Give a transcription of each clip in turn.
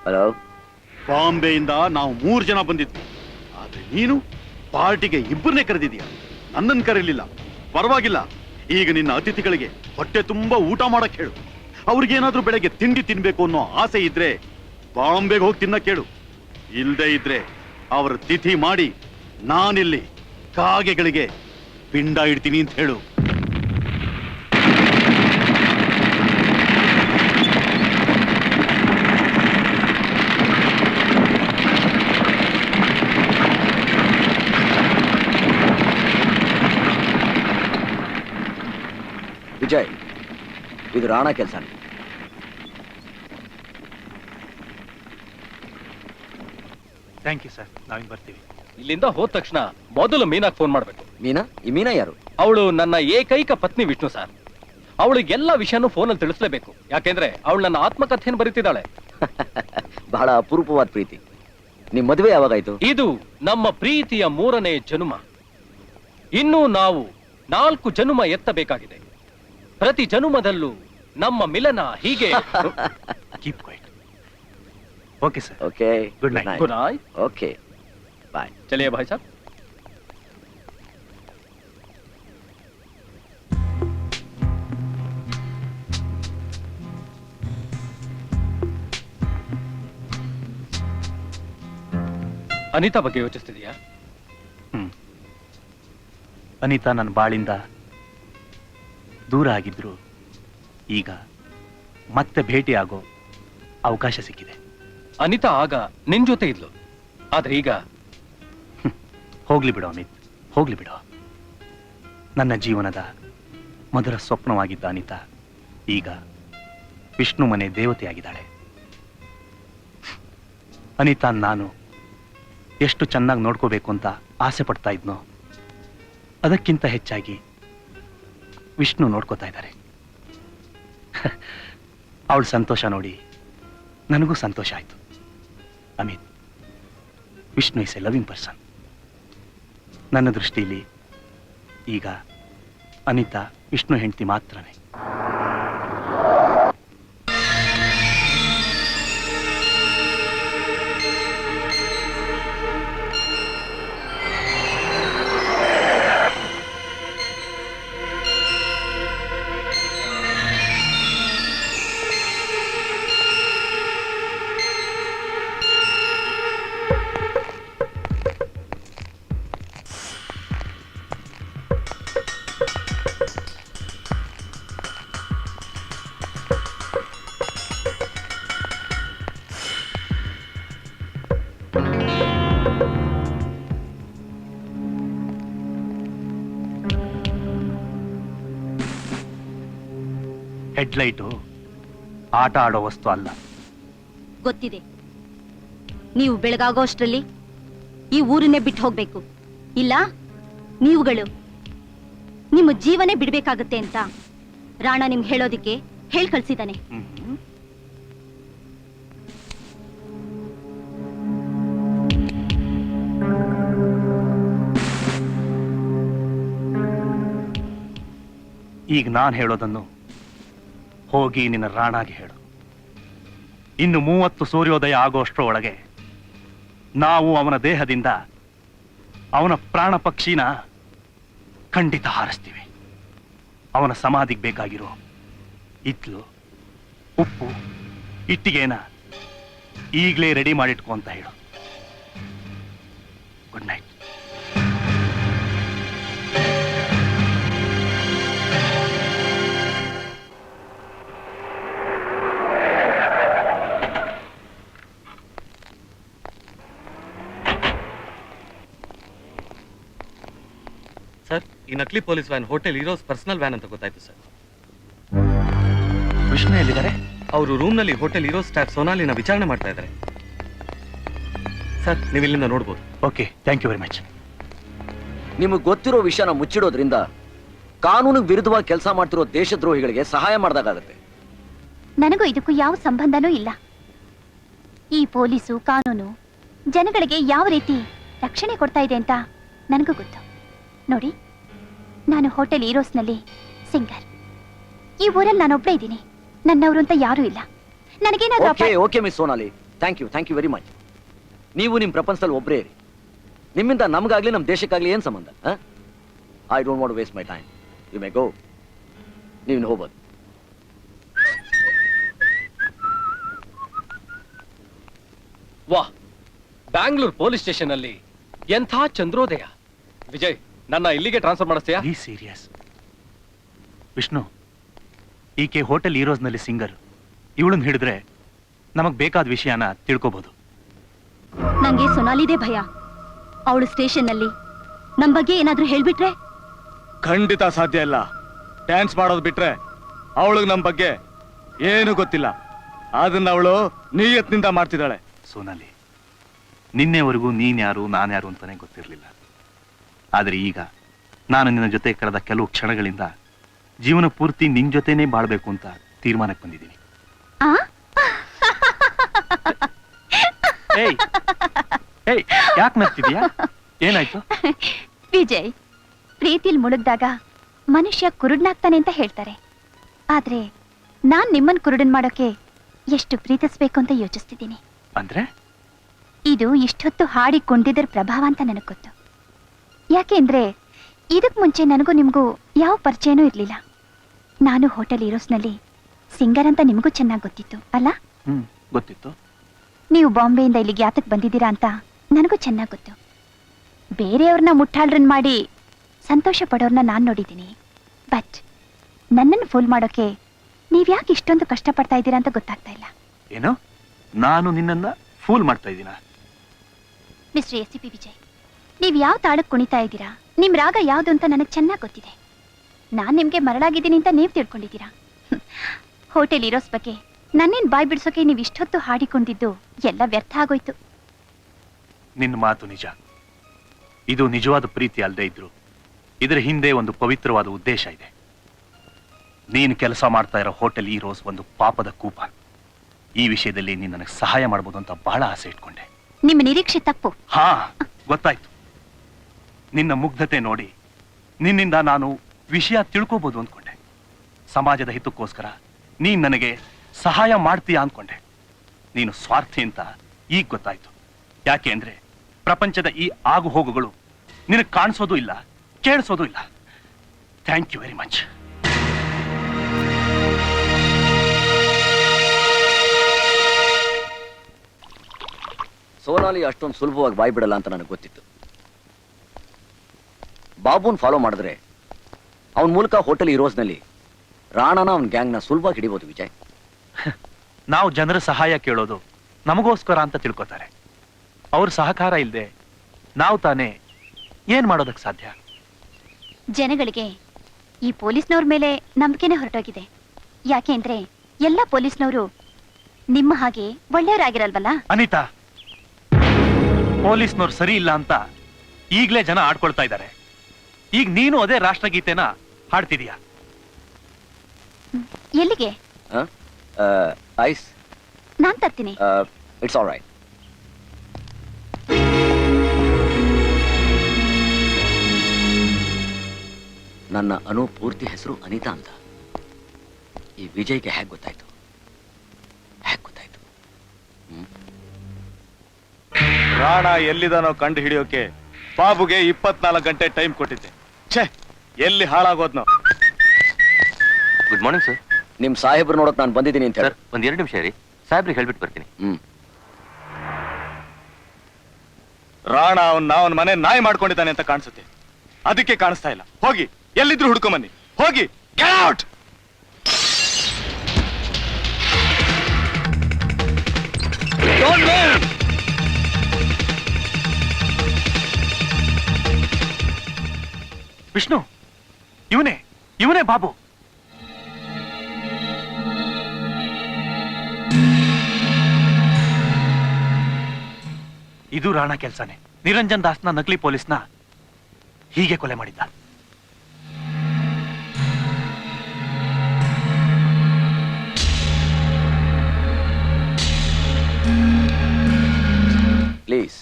Hello. ಬಾಂಬೆಯಿಂದ ನಾವು 3 ಜನ ಬಂದಿದ್ವಿ. ಆದ್ರೆ ನೀನು ಪಾರ್ಟಿಗೆ 2 ಕರೆದಿದೀಯ, ನನ್ನನ್ನು ಕರೀಲಿಲ್ಲ. ಪರವಾಗಿಲ್ಲ, ಈಗ ನಿನ್ನ ಅತಿಥಿಗಳಿಗೆ ಹೊಟ್ಟೆ ತುಂಬಾ ಊಟ ಮಾಡಕ್ ಹೇಳು. ಅವ್ರಿಗೇನಾದ್ರೂ ಬೆಳಗ್ಗೆ ತಿಂಡಿ ತಿನ್ಬೇಕು ಅನ್ನೋ ಆಸೆ ಇದ್ರೆ ಬಾಂಬೆಗೆ ಹೋಗಿ ತಿನ್ನಕ್ ಹೇಳು. ಇಲ್ದೇ ಇದ್ರೆ ಅವರ ತಿಥಿ ಮಾಡಿ ನಾನಿಲ್ಲಿ ಕಾಗೆಗಳಿಗೆ ಪಿಂಡ ಇಡ್ತೀನಿ ಅಂತ ಹೇಳು. ವಿಜಯ್, ಇದು ರಾಣಾ ಕೆಲಸ. ಥ್ಯಾಂಕ್ ಯು ಸರ್, ನಾವಿಂಗ್ ಬರ್ತೀವಿ. ಇಲ್ಲಿಂದ ಹೋದ ತಕ್ಷಣ ಮೊದಲು ಮೀನಾಗ್ ಫೋನ್ ಮಾಡ್ಬೇಕು. ಮೀನಾ? ಈ ಮೀನಾ ಯಾರು? ಅವಳು ನನ್ನ ಏಕೈಕ ಪತ್ನಿ ವಿಷ್ಣು ಸರ್. ಅವಳಿಗೆಲ್ಲ ವಿಷಯನೂ ಫೋನಲ್ಲಿ ತಿಳಿಸ್ಲೇಬೇಕು, ಯಾಕೆಂದ್ರೆ ಅವಳು ನನ್ನ ಆತ್ಮಕಥೆಯನ್ನು ಬರೀತಿದ್ದಾಳೆ. ಬಹಳ ಅಪರೂಪವಾದ ಪ್ರೀತಿ. ನಿಮ್ ಮದುವೆ ಯಾವಾಗಾಯ್ತು? ಇದು ನಮ್ಮ ಪ್ರೀತಿಯ 3ನೇ ಜನ್ಮ. ಇನ್ನು ನಾವು 4 ಜನ್ಮ ಎತ್ತಬೇಕಾಗಿದೆ. ಪ್ರತಿ ಜನ್ಮದಲ್ಲೂ ನಮ್ಮ ಮಿಲನ ಹೀಗೆ. Keep quiet. Okay sir. Okay, good night. Good night. Okay, bye. ಚಲಿಯೇ ಭಾಯ್ ಸಾಬ್. ಅನಿತಾ ಬಗ್ಗೆ ಯೋಚಿಸ್ತಿದೀಯಾ? ಅನಿತಾ ನನ್ನ ಬಾಳಿಂದ ದೂರ ಆಗಿದ್ರು ಈಗ ಮತ್ತೆ ಭೇಟಿಯಾಗೋ ಅವಕಾಶ ಸಿಕ್ಕಿದೆ. ಅನಿತಾ ಆಗ ನಿನ್ ಜೊತೆ ಇದ್ಲು, ಆದ್ರೆ ಈಗ ಹೋಗ್ಲಿ ಬಿಡೋ ಅಮಿತ್, ಹೋಗ್ಲಿ ಬಿಡೋ. ನನ್ನ ಜೀವನದ ಮಧುರ ಸ್ವಪ್ನವಾಗಿದ್ದ ಅನಿತಾ ಈಗ ವಿಷ್ಣು ಮನೆ ದೇವತೆಯಾಗಿದ್ದಾಳೆ. ಅನಿತಾ ನಾನು ಎಷ್ಟು ಚೆನ್ನಾಗಿ ನೋಡ್ಕೋಬೇಕು ಅಂತ ಆಸೆ ಪಡ್ತಾ ಇದ್ನೋ ಅದಕ್ಕಿಂತ ಹೆಚ್ಚಾಗಿ ವಿಷ್ಣು ನೋಡ್ಕೋತಾ ಇದ್ದಾರೆ. ಅವಳ ಸಂತೋಷ ನೋಡಿ ನನಗೂ ಸಂತೋಷ ಆಯ್ತು. Amit, Vishnu is A loving person. ನನ್ನ ದೃಷ್ಟಿಯಲ್ಲಿ ಈಗ ಅನಿತಾ ವಿಷ್ಣು ಹೆಂಡತಿ ಮಾತ್ರನೇ. ಹೆಡ್ಲೈಟು ಆಟ ಆಡೋ ವಸ್ತು ಅಲ್ಲ. ಗೊತ್ತಿದೆ. ನೀವು ಬೆಳಗಾಗೋಷ್ಟರಲ್ಲಿ ಈ ಊರನ್ನೇ ಬಿಟ್ಟು ಹೋಗ್ಬೇಕು, ಇಲ್ಲ ನೀವುಗಳು ನಿಮ್ಮ ಜೀವನೇ ಬಿಡ್ಬೇಕಾಗತ್ತೆ ಅಂತ ರಾಣ ನಿಮ್ಗೆ ಹೇಳೋದಿಕ್ಕೆ ಹೇಳ್ ಕಳ್ಸಿದ್ದಾನೆ. ಈಗ ನಾನು ಹೇಳೋದನ್ನು ಹೋಗಿ ನಿನ್ನ ರಾಣಾಗೆ ಹೇಳು. ಇನ್ನು 30 ಸೂರ್ಯೋದಯ ಆಗೋಷ್ಟರೊಳಗೆ ನಾವು ಅವನ ದೇಹದಿಂದ ಅವನ ಪ್ರಾಣ ಪಕ್ಷಿನ ಖಂಡಿತ ಹಾರಿಸ್ತೀವಿ. ಅವನ ಸಮಾಧಿಗೆ ಬೇಕಾಗಿರೋ ಇತ್ಲು, ಉಪ್ಪು, ಇಟ್ಟಿಗೆನ ಈಗಲೇ ರೆಡಿ ಮಾಡಿಟ್ಕೊ ಅಂತ ಹೇಳು. Good night. ಸರ್, ಈ ನಕಲಿ police van hotel heroes personal van ಅಂತ ಗೊತ್ತಾಯ್ತು ಸರ್. ವಿಷ್ಣು ಎಲ್ಲಿದ್ದಾರೆ? ಅವರು ರೂಮ್ನಲ್ಲಿ ಹೋಟೆಲ್ ಹೀರೋಸ್ ಸ್ಟಾಫ್ ಸೋನಾಲಿನ ವಿಚಾರಣೆ ಮಾಡ್ತಾ ಇದ್ದಾರೆ ಸರ್. ನೀವು ಇಲ್ಲಿಂದ ನೋಡ್ಬೋದು. Okay, thank you very much. ನಿಮಗೆ ಗೊತ್ತಿರೋ ವಿಷಯನ ಮುಚ್ಚಿಡೋದ್ರಿಂದ ಕಾನೂನಿಗೆ ವಿರುದ್ಧವಾಗಿ ಕೆಲಸ ಮಾಡ್ತಿರೋ ದೇಶದ್ರೋಹಿಗಳಿಗೆ ಸಹಾಯ ಮಾಡಿದಾಗತ್ತೆ. ನನಗೂ ಇದಕ್ಕೂ ಯಾವ ಸಂಬಂಧನೂ ಇಲ್ಲ. ಈ ಪೊಲೀಸು ಕಾನೂನು ಜನಗಳಿಗೆ ಯಾವ ರೀತಿ ರಕ್ಷಣೆ ಕೊಡ್ತಾ ಇದೆ ಅಂತ ನನಗೂ ಗೊತ್ತು. ನೋಡಿ, ನಾನು ಹೋಟೆಲ್ ಹೀರೋಸ್ನಲ್ಲಿ ಸಿಂಗರ್. ಈ ಊರಲ್ಲಿ ನಾನೊಬ್ಬಳೇ ಇದ್ದೀನಿ, ನನ್ನವರು ಅಂತ ಯಾರೂ ಇಲ್ಲ. ನನಗೇನಾದ್ರೂ okay miss Sonali, thank you very much. ನೀವು ನಿಮ್ಮ ಪ್ರಪಂಚದಲ್ಲಿ ಒಬ್ಬರೇ ಇರಿ. ನಿಮ್ಮಿಂದ ನಮಗಾಗ್ಲಿ ನಮ್ಮ ದೇಶಕ್ಕಾಗ್ಲಿ ಏನು ಸಂಬಂಧ? I don't want to waste my time. You may go. ನೀವು ಹೋಗ್ಬೋದು. ವಾಹ್, ಬ್ಯಾಂಗ್ಳೂರ್ ಪೊಲೀಸ್ ಸ್ಟೇಷನ್ ಅಲ್ಲಿ ಎಂಥ ಚಂದ್ರೋದಯ. ವಿಜಯ್, ನನ್ನ ಇಲ್ಲಿಗೆ ಟ್ರಾನ್ಸ್ಫರ್ ಮಾಡಿಸ್ತೀಯಾ? Be serious. ವಿಷ್ಣು, ಈಕೆ ಹೋಟೆಲ್ ಹೀರೋಸ್ನಲ್ಲಿ ಸಿಂಗರ್. ಇವಳನ್ನ ಹಿಡಿದ್ರೆ ನಮಗ್ ಬೇಕಾದ ವಿಷಯನ ತಿಳ್ಕೋಬಹುದು. ನಂಗೆ ಸೊನಾಲಿದೆ ಭಯ. ಅವಳು ಸ್ಟೇಷನ್ನಲ್ಲಿ ನಮ್ ಬಗ್ಗೆ ಏನಾದ್ರೂ ಹೇಳ್ಬಿಟ್ರೆ? ಖಂಡಿತ ಸಾಧ್ಯ ಇಲ್ಲ. ಡ್ಯಾನ್ಸ್ ಮಾಡೋದು ಬಿಟ್ರೆ ಅವಳಿಗೆ ನಮ್ಮ ಬಗ್ಗೆ ಏನು ಗೊತ್ತಿಲ್ಲ. ಅದನ್ನ ಅವಳು ನಿಯತ್ನಿಂದ ಮಾಡ್ತಿದ್ದಾಳೆ. ಸೋನಾಲಿ, ನಿನ್ನೆವರೆಗೂ ನೀನ್ಯಾರು ನಾನ್ಯಾರು ಅಂತಾನೆ ಗೊತ್ತಿರಲಿಲ್ಲ. ಆದರೆ ಈಗ ನಾನು ನಿನ್ನ ಜೊತೆ ಕಳೆದ ಕೆಲವು ಕ್ಷಣಗಳಿಂದ ಜೀವನ ಪೂರ್ತಿ ನಿನ್ ಜೊತೆನೇ ಬಾಳ್ಬೇಕು ಅಂತ ತೀರ್ಮಾನಕ್ಕೆ ಬಂದಿದ್ದೀನಿ. ಆ ಏಯ್ ಏಯ್, ಯಾಕೆ ನಗ್ತಿದ್ಯಾ? ಏನಾಯ್ತು? ವಿಜಯ್, ಪ್ರೀತಿಲ್ ಮುಳುಗ್ದಾಗ ಮನುಷ್ಯ ಕುರುಡ್ನಾಗ್ತಾನೆ ಅಂತ ಹೇಳ್ತಾರೆ. ಆದ್ರೆ ನಾನ್ ನಿಮ್ಮನ್ ಕುರುಡನ್ ಮಾಡೋಕೆ ಎಷ್ಟು ಪ್ರೀತಿಸ್ಬೇಕು ಅಂತ ಯೋಚಿಸ್ತಿದ್ದೀನಿ. ಅಂದ್ರೆ ಇದು ಇಷ್ಟೊತ್ತು ಹಾಡಿಕೊಂಡಿದ್ದರ ಪ್ರಭಾವ ಅಂತ ನನಗ್ ಗೊತ್ತು. ಯಾಕೆಂದ್ರೆ ಇದಕ್ ಮುಂಚೆ ನನಗೂ ನಿಮ್ಗೂ ಯಾವ ಪರಿಚಯನೂ ಇರ್ಲಿಲ್ಲ. ನಾನು ಹೋಟೆಲ್ ಹೀರೋಸ್ನಲ್ಲಿ ಸಿಂಗರ್ ಅಂತ ನಿಮಗೂ ಚೆನ್ನಾಗಿ ಗೊತ್ತಿತ್ತು ಅಲ್ಲ? ಗೊತ್ತಿತ್ತು. ನೀವು ಬಾಂಬೆಯಿಂದ ಇಲ್ಲಿಗೆ ಯಾತಕ್ ಬಂದಿದ್ದೀರಾ ಅಂತ ನನಗೂ ಚೆನ್ನಾಗಿ ಗೊತ್ತು. ಬೇರೆಯವ್ರನ್ನ ಮುಟ್ಟಾಳ್ರನ್ ಮಾಡಿ ಸಂತೋಷ ಪಡೋರ್ನ ನಾನ್ ನೋಡಿದ್ದೀನಿ. ಬಟ್ ನನ್ನನ್ನು ಫೂಲ್ ಮಾಡೋಕೆ ನೀವ್ಯಾಕೆ ಇಷ್ಟೊಂದು ಕಷ್ಟಪಡ್ತಾ ಇದ್ದೀರಾ ಅಂತ ಗೊತ್ತಾಗ್ತಾ ಇಲ್ಲ. ಏನು? ನಾನು ನಿನ್ನನ್ನ ಫೂಲ್ ಮಾಡ್ತಾ ಇದ್ದೀನಾ? ಮಿಸ್ಟರ್ ಎಸ್.ಸಿ.ಪಿ. ವಿಜಯ್, ನೀವ್ ಯಾವ ತಾಳಕ್ ಕುಣಿತಾ ಇದ್ದೀರಾ, ನಿಮ್ ರಾಗ ಯಾವ್ದು ಅಂತ ನನಗ್ ಚೆನ್ನಾಗಿ ಗೊತ್ತಿದೆ. ನಾನ್ ನಿಮ್ಗೆ ಮರಳಾಗಿದ್ದೀನಿ ಅಂತ ನೀವ್ ತಿಳ್ಕೊಂಡಿದ್ದೀರಾ. ಹೋಟೆಲ್ ಹೀರೋಸ್ ಬಗ್ಗೆ ನನ್ನೇನ್ ಬಾಯ್ ಬಿಡ್ಸೋಕೆ ನೀವ್ ಇಷ್ಟೊತ್ತು ಹಾಡಿಕೊಂಡಿದ್ದು ಎಲ್ಲ ವ್ಯರ್ಥ ಆಗೋಯ್ತು. ನಿನ್ನ ಮಾತು ನಿಜ. ಇದು ನಿಜವಾದ ಪ್ರೀತಿ ಅಲ್ಲದೆ ಇದ್ರು ಇದರ ಹಿಂದೆ ಒಂದು ಪವಿತ್ರವಾದ ಉದ್ದೇಶ ಇದೆ. ನೀನು ಕೆಲಸ ಮಾಡ್ತಾ ಇರೋ ಹೋಟೆಲ್ ಹೀರೋಸ್ ಒಂದು ಪಾಪದ ಕೂಪ. ಈ ವಿಷಯದಲ್ಲಿ ನೀನು ನನಗೆ ಸಹಾಯ ಮಾಡ್ಬೋದು ಅಂತ ಬಹಳ ಆಸೆ ಇಟ್ಕೊಂಡೆ. ನಿಮ್ಮ ನಿರೀಕ್ಷೆ ತಪ್ಪು. ಹಾ, ಗೊತ್ತಾಯ್ತು. ನಿನ್ನ ಮುಗ್ಧತೆ ನೋಡಿ ನಿನ್ನಿಂದ ನಾನು ವಿಷಯ ತಿಳ್ಕೋಬಹುದು ಅಂದ್ಕೊಂಡೆ. ಸಮಾಜದ ಹಿತಕ್ಕೋಸ್ಕರ ನೀನ್ ನನಗೆ ಸಹಾಯ ಮಾಡ್ತೀಯಾ ಅಂದ್ಕೊಂಡೆ. ನೀನು ಸ್ವಾರ್ಥಿ ಅಂತ ಈಗ ಗೊತ್ತಾಯ್ತು. ಯಾಕೆ ಅಂದ್ರೆ ಪ್ರಪಂಚದ ಈ ಆಗು ಹೋಗುಗಳು ನಿನಗೆ ಕಾಣಿಸೋದು ಇಲ್ಲ, ಕೇಳಿಸೋದು ಇಲ್ಲ. Thank you very much. Sonali ಅಷ್ಟೊಂದು ಸುಲಭವಾಗಿ ಬಾಯ್ ಬಿಡಲ್ಲ ಅಂತ ನನಗೆ ಗೊತ್ತಿತ್ತು. ಬಾಬುನ್ ಫಾಲೋ ಮಾಡಿದ್ರೆ ಅವನ ಮೂಲಕ ಹೋಟೆಲ್ ಹೀರೋಸ್ನಲ್ಲಿ ರಾಣಾನ ಅವನ ಗ್ಯಾಂಗ್ನ ಸುಲಭವಾಗಿ ಹಿಡಿಬೋದು. ವಿಜಯ್, ನಾವು ಜನರ ಸಹಾಯ ಕೇಳೋದು ನಮಗೋಸ್ಕರ ಅಂತ ತಿಳ್ಕೊತಾರೆ. ಅವ್ರ ಸಹಕಾರ ಇಲ್ಲದೆ ನಾವು ತಾನೇ ಏನ್ ಮಾಡೋದಕ್ಕೆ ಸಾಧ್ಯ? ಜನಗಳಿಗೆ ಈ ಪೊಲೀಸ್ನವ್ರ ಮೇಲೆ ನಂಬಿಕೆನೇ ಹೊರಟೋಗಿದೆ. ಯಾಕೆ ಅಂದ್ರೆ ಎಲ್ಲ ಪೊಲೀಸ್ನವರು ನಿಮ್ಮ ಹಾಗೆ ಒಳ್ಳೆಯವರಾಗಿರಲ್ವಲ್ಲ. ಅನಿತಾ, ಪೊಲೀಸ್ನವ್ರು ಸರಿ ಇಲ್ಲ ಅಂತ ಈಗ್ಲೇ ಜನ ಆಡ್ಕೊಳ್ತಾ ಇದ್ದಾರೆ. ಈಗ ನೀನು ಅದೇ ರಾಷ್ಟ್ರಗೀತೆನ ಹಾಡ್ತಿದೀಯಾ. ಎಲ್ಲಿಗೆ? ಐಸ್ ನಾನ್ ತರ್ತೀನಿ. It's all right. ನನ್ನ ಅನು ಪೂರ್ತಿ ಹೆಸರು ಅನಿತಾ ಅಂತ. ಈ ವಿಜಯ್ಗೆ ಹೇಗೆ ಗೊತ್ತಾಯ್ತು? ರಾಣ ಎಲ್ಲಿದಾನೋ ಕಂಡು ಹಿಡಿಯೋಕೆ ಬಾಬುಗೆ 24 ಗಂಟೆ ಟೈಮ್ ಕೊಟ್ಟಿದ್ದೆ. ಛೇ, ಎಲ್ಲಿ ಹಾಳಾಗೋದ್ನೋ. Good morning sir. ನಿಮ್ ಸಾಹೇಬ್ರು ನೋಡಕ್ ನಾನು ಬಂದಿದ್ದೀನಿ ಅಂತ ಸರ್, ಒಂದ್ 2 ನಿಮಿಷ ರೀ, ಸಾಹೇಬ್ರಿಗೆ ಹೇಳ್ಬಿಟ್ಟು ಬರ್ತೀನಿ. ರಾಣ ಅವನ ಮನೆ ನಾಯಿ ಮಾಡ್ಕೊಂಡಿದ್ದಾನೆ ಅಂತ ಕಾಣಿಸುತ್ತೆ. ಅದಕ್ಕೆ ಕಾಣಿಸ್ತಾ ಇಲ್ಲ. ಹೋಗಿ ಎಲ್ಲಿದ್ರು ಹುಡ್ಕೊಂಬನ್ನಿ. ಹೋಗಿ, ಗೆಟ್ ಔಟ್. ವಿಷ್ಣು, ಇವನೇ ಬಾಬು. ಇದು ರಾಣ ಕೆಲ್ಸನೇ. ನಿರಂಜನ್ ದಾಸ್ನ ನಕಲಿ ಪೊಲೀಸ್ನ ಹೀಗೆ ಕೊಲೆ ಮಾಡಿದ್ದ. Please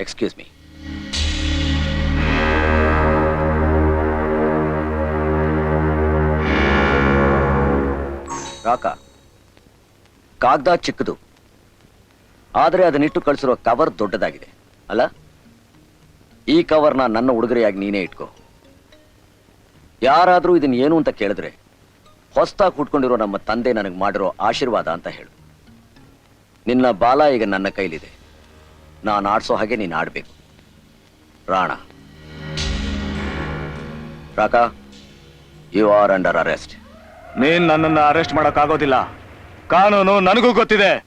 excuse me. ರಾಕ, ಕಾಗ್ದ ಚಿಕ್ಕದು, ಆದರೆ ಅದನ್ನಿಟ್ಟು ಕಳಿಸಿರೋ ಕವರ್ ದೊಡ್ಡದಾಗಿದೆ ಅಲ್ಲ? ಈ ಕವರ್ನ ನನ್ನ ಉಡುಗೊರೆಯಾಗಿ ನೀನೇ ಇಟ್ಕೋ. ಯಾರಾದರೂ ಇದನ್ನ ಏನು ಅಂತ ಕೇಳಿದ್ರೆ ಹೊಸ್ತಾಗಿ ಹುಟ್ಕೊಂಡಿರೋ ನಮ್ಮ ತಂದೆ ನನಗೆ ಮಾಡಿರೋ ಆಶೀರ್ವಾದ ಅಂತ ಹೇಳು. ನಿನ್ನ ಬಾಲ ಈಗ ನನ್ನ ಕೈಲಿದೆ. ನಾನು ಆಡ್ಸೋ ಹಾಗೆ ನೀನು ಆಡ್ಬೇಕು. Rana. Raka, you are under arrest. ನೀನ್ ನನ್ನನ್ನು ಅರೆಸ್ಟ್ ಮಾಡಕ್ಕಾಗೋದಿಲ್ಲ. ಕಾನೂನು ನನಗೂ ಗೊತ್ತಿದೆ.